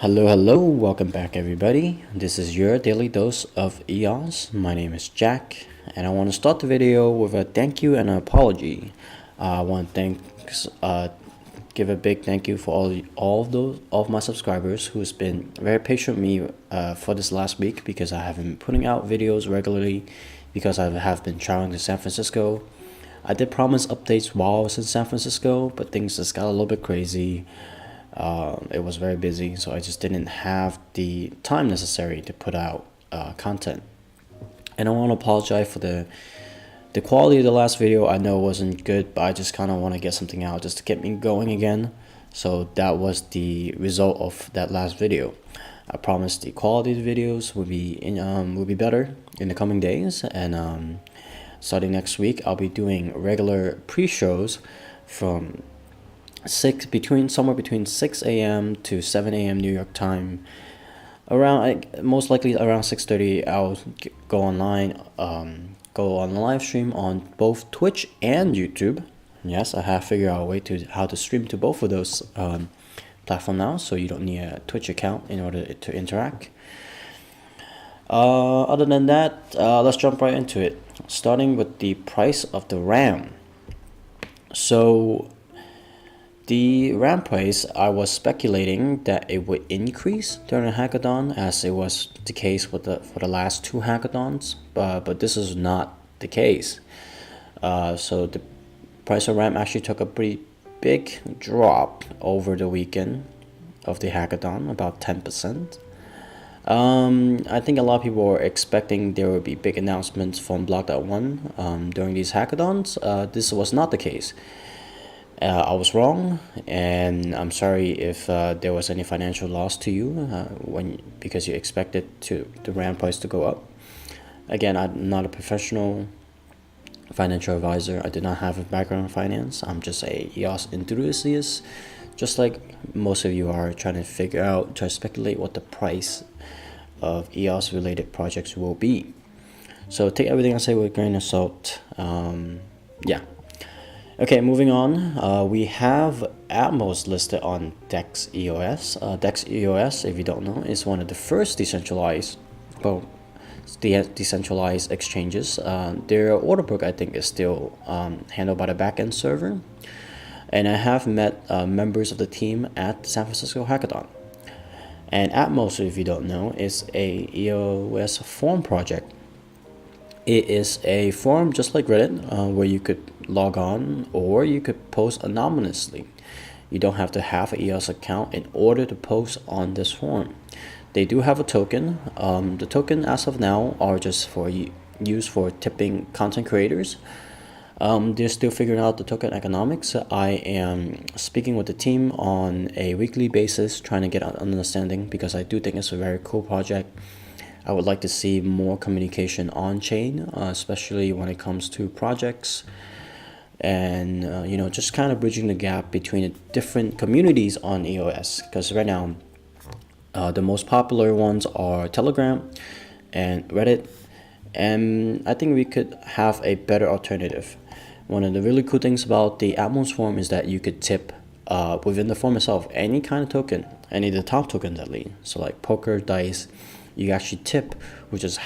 Hello, welcome back everybody. This is your daily dose of EOS. My name is Jack, and I want to start the video with a thank you and an apology. I want to give a big thank you for all of my subscribers who's been very patient with me for this last week, because I haven't been putting out videos regularly because I have been traveling to San Francisco. I did promise updates while I was in San Francisco, but things just got a little bit crazy. It was very busy, so I just didn't have the time necessary to put out content. And I want to apologize for the quality of the last video. I know it wasn't good, but I just kind of want to get something out just to get me going again. So that was the result of that last video. I promised the quality of the videos would be better in the coming days, and starting next week I'll be doing regular pre-shows from somewhere between 6 a.m. to 7 a.m. New York time. Most likely around 6:30, I'll go online, go on the live stream on both Twitch and YouTube. Yes, I have figured out a way to how to stream to both of those platforms now, so you don't need a Twitch account in order to interact. Other than that, let's jump right into it, starting with the price of the RAM. So the RAM price, I was speculating that it would increase during a hackathon, as it was the case for the last two hackathons, but this is not the case. So the price of RAM actually took a pretty big drop over the weekend of the hackathon, about 10%. I think a lot of people were expecting there would be big announcements from Block.one during these hackathons. This was not the case. I was wrong, and I'm sorry if there was any financial loss to you because you expected the RAM price to go up. Again, I'm not a professional financial advisor. I did not have a background in finance. I'm just a EOS enthusiast, just like most of you are, trying to speculate what the price of EOS related projects will be. So take everything I say with a grain of salt. Yeah. Okay, moving on. We have Atmos listed on Dose EOS. Dose EOS, if you don't know, is one of the first decentralized exchanges. Their order book, I think, is still handled by the backend server. And I have met members of the team at the San Francisco Hackathon. And Atmos, if you don't know, is a EOS forum project. It is a forum just like Reddit, where you could log on or you could post anonymously. You don't have to have an EOS account in order to post on this forum. They do have a token. The token as of now are just used for tipping content creators. They're still figuring out the token economics. I am speaking with the team on a weekly basis, trying to get an understanding, because I do think it's a very cool project. I would like to see more communication on chain, especially when it comes to projects, and just kind of bridging the gap between the different communities on EOS. Because right now, the most popular ones are Telegram and Reddit, and I think we could have a better alternative. One of the really cool things about the Atmos forum is that you could tip within the forum itself any kind of token, any of the top tokens at least. So like poker, dice. You actually tip, which is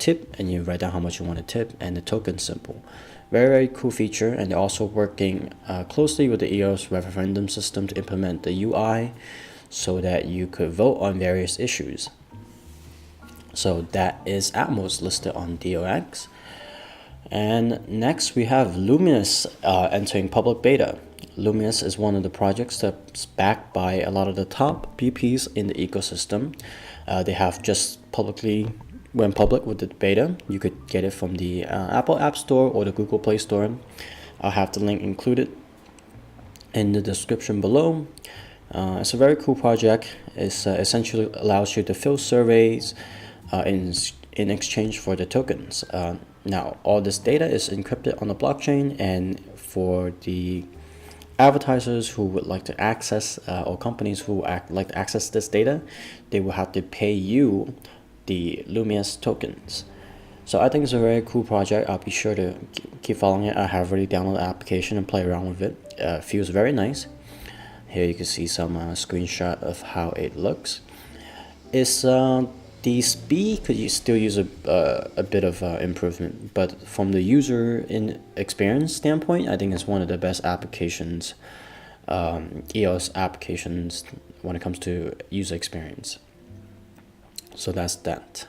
#tip, and you write down how much you want to tip and the token symbol. Very, very cool feature, and they're also working closely with the EOS referendum system to implement the UI so that you could vote on various issues. So that is Atmos listed on DOX. And next we have Lumeos entering public beta. Lumeos is one of the projects that's backed by a lot of the top BPs in the ecosystem. They have just went public with the beta. You could get it from the Apple App Store or the Google Play Store. I'll have the link included in the description below. It's a very cool project. It essentially allows you to fill surveys in exchange for the tokens. Now, all this data is encrypted on the blockchain, and for the advertisers who would like to access or companies who like to access this data, they will have to pay you the Lumeos tokens. So I think it's a very cool project. I'll be sure to keep following it. I have already downloaded the application and play around with it. Feels very nice. Here you can see some screenshot of how it looks. It's the speed could you still use a bit of improvement, but from the user experience standpoint, I think it's one of the best applications, EOS applications, when it comes to user experience. So that's that.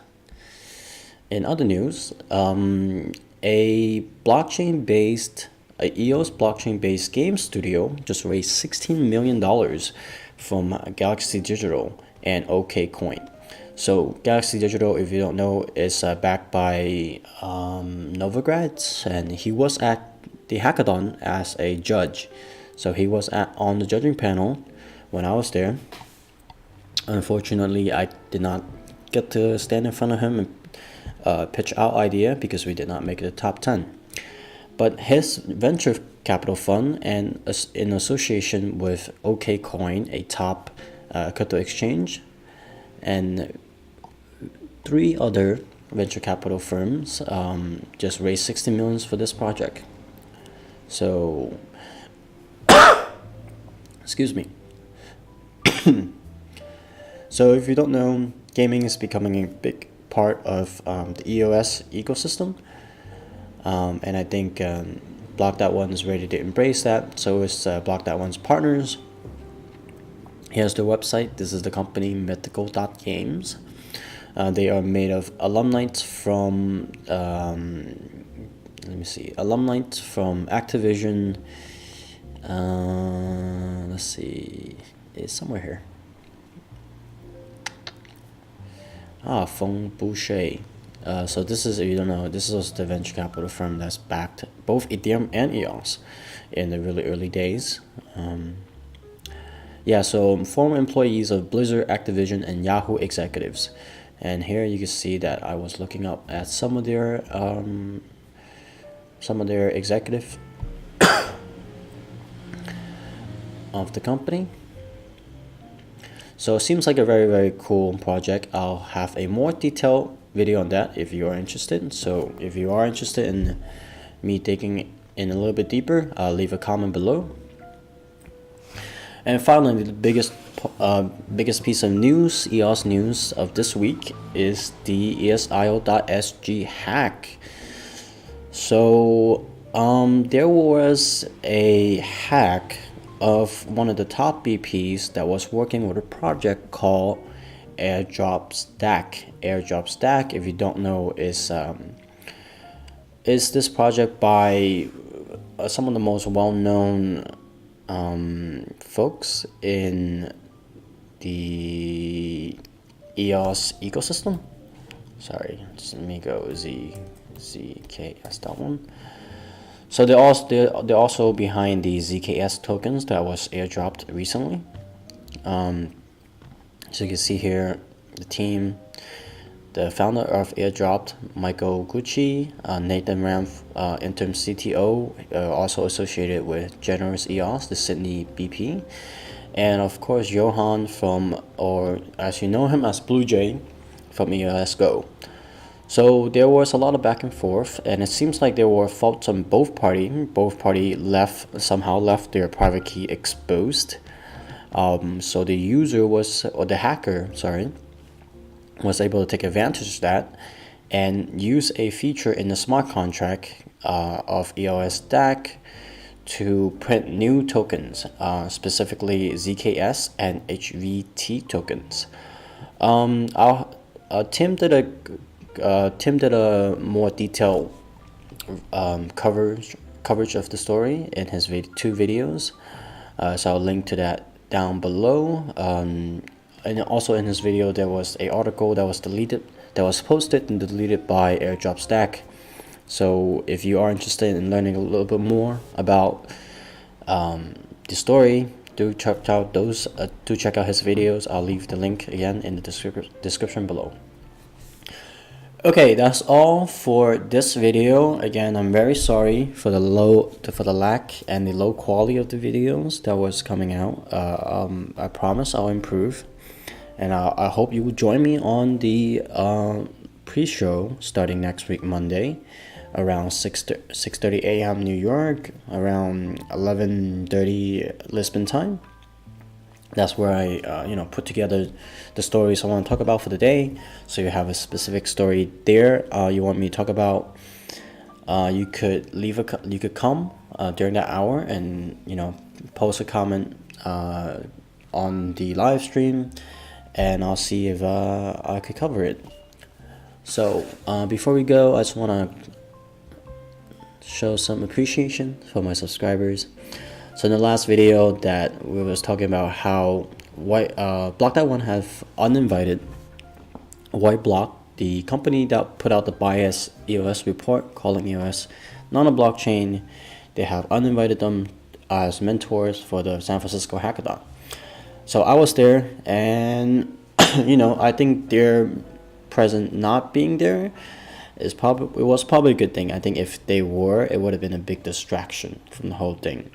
In other news, a EOS blockchain-based game studio just raised $16 million from Galaxy Digital and OKCoin. So Galaxy Digital, if you don't know, is backed by Novigrad, and he was at the hackathon as a judge. So he was on the judging panel when I was there. Unfortunately, I did not get to stand in front of him and pitch our idea because we did not make the top 10. But his venture capital fund, and in association with OKCoin, a top crypto exchange, and 3 other venture capital firms just raised 60 million for this project. So, excuse me. So if you don't know, gaming is becoming a big part of the EOS ecosystem. And I think Block.one is ready to embrace that. So is Block.one's partners. Here's their website. This is the company, mythical.games. They are made of alumni from, alumni from Activision. Let's see, it's somewhere here. Feng Boucher. So this is, if you don't know, this is the venture capital firm that's backed both Ethereum and EOS in the really early days. So former employees of Blizzard, Activision, and Yahoo executives. And here you can see that I was looking up at some of their executive of the company. So it seems like a very, very cool project. I'll have a more detailed video on that if you are interested. So if you are interested in me taking in a little bit deeper, leave a comment below. And finally, the biggest piece of news, EOS news of this week, is the EOSIO.SG hack. So there was a hack of one of the top BPs that was working with a project called AirDropStack. AirDropStack, if you don't know, is this project by some of the most well-known folks in the EOS ecosystem. Sorry, just let me go ZKS.one. So they're also behind the ZKS tokens that was airdropped recently. So you can see here the team, the founder of Airdropped, Michael Gucci, Nathan Ram, interim CTO, also associated with Generous EOS, the Sydney BP, and of course Johan from, or as you know him as Blue Jay, from EOS Go. So there was a lot of back and forth, and it seems like there were faults on both parties. Both parties somehow left their private key exposed. So the user the hacker, was able to take advantage of that and use a feature in the smart contract of EOSDAC to print new tokens, specifically ZKS and HVT tokens. Tim did a more detailed coverage of the story in his 2 videos, so I'll link to that down below. And also in his video there was an article that was posted and deleted by AirDropStack. So if you are interested in learning a little bit more about the story, do check out his videos. I'll leave the link again in the description below. Okay, that's all for this video. Again, I'm very sorry for the lack and the low quality of the videos that was coming out. I promise I'll improve, and I hope you will join me on the pre-show starting next week Monday around 6:30 a.m. New York, around 11:30 Lisbon time. That's where I put together the stories I want to talk about for the day. So you have a specific story there you want me to talk about. You could you could come during that hour and post a comment on the live stream, and I'll see if I could cover it. So before we go, I just want to show some appreciation for my subscribers. So in the last video that we was talking about how Block.one have uninvited Whiteblock, the company that put out the biased EOS report calling EOS not a blockchain. They have uninvited them as mentors for the San Francisco Hackathon. So I was there, and I think their present not being there was probably a good thing. I think if they were, it would have been a big distraction from the whole thing.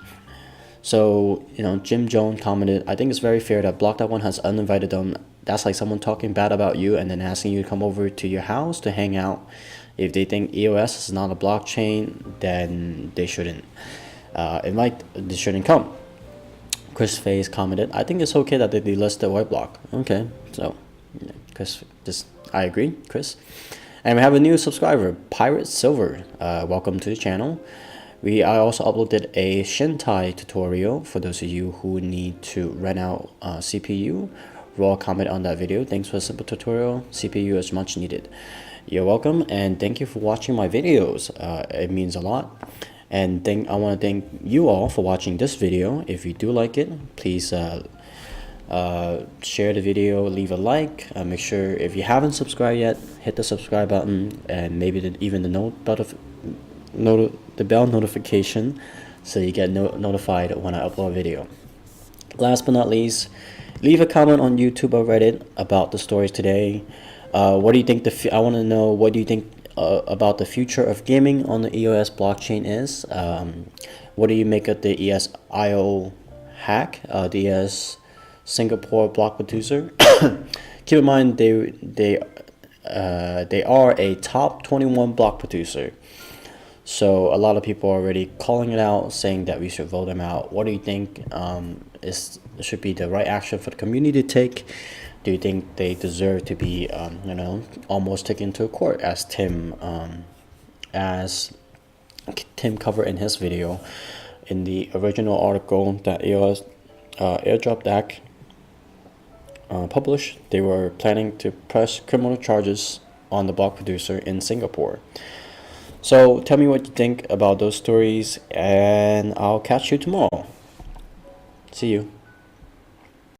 So Jim Jones commented, I think it's very fair that Block.one has uninvited them. That's like someone talking bad about you and then asking you to come over to your house to hang out. If they think EOS is not a blockchain, then they shouldn't they shouldn't come. Chris Faze commented, I think it's okay that they delisted Whiteblock. Okay, so Chris, I agree, Chris. And we have a new subscriber, Pirate Silver. Welcome to the channel. I also uploaded a Shintai tutorial for those of you who need to rent out CPU. Raw comment on that video. Thanks for the simple tutorial. CPU is much needed. You're welcome, and thank you for watching my videos. It means a lot. And I want to thank you all for watching this video. If you do like it, please share the video, leave a like. Make sure if you haven't subscribed yet, hit the subscribe button, and maybe even the bell notification so you get notified when I upload a video. Last but not least, leave a comment on YouTube or Reddit about the stories today. What do you think I want to know what do you think about the future of gaming on the EOS blockchain is. What do you make of the EOSIO hack, the EOS Singapore block producer? Keep in mind they are a top 21 block producer. So a lot of people are already calling it out, saying that we should vote them out. What do you think should be the right action for the community to take? Do you think they deserve to be, almost taken to court, as Tim covered in his video? In the original article that EOS airdrop Dapp published, they were planning to press criminal charges on the block producer in Singapore. So tell me what you think about those stories, and I'll catch you tomorrow. See you.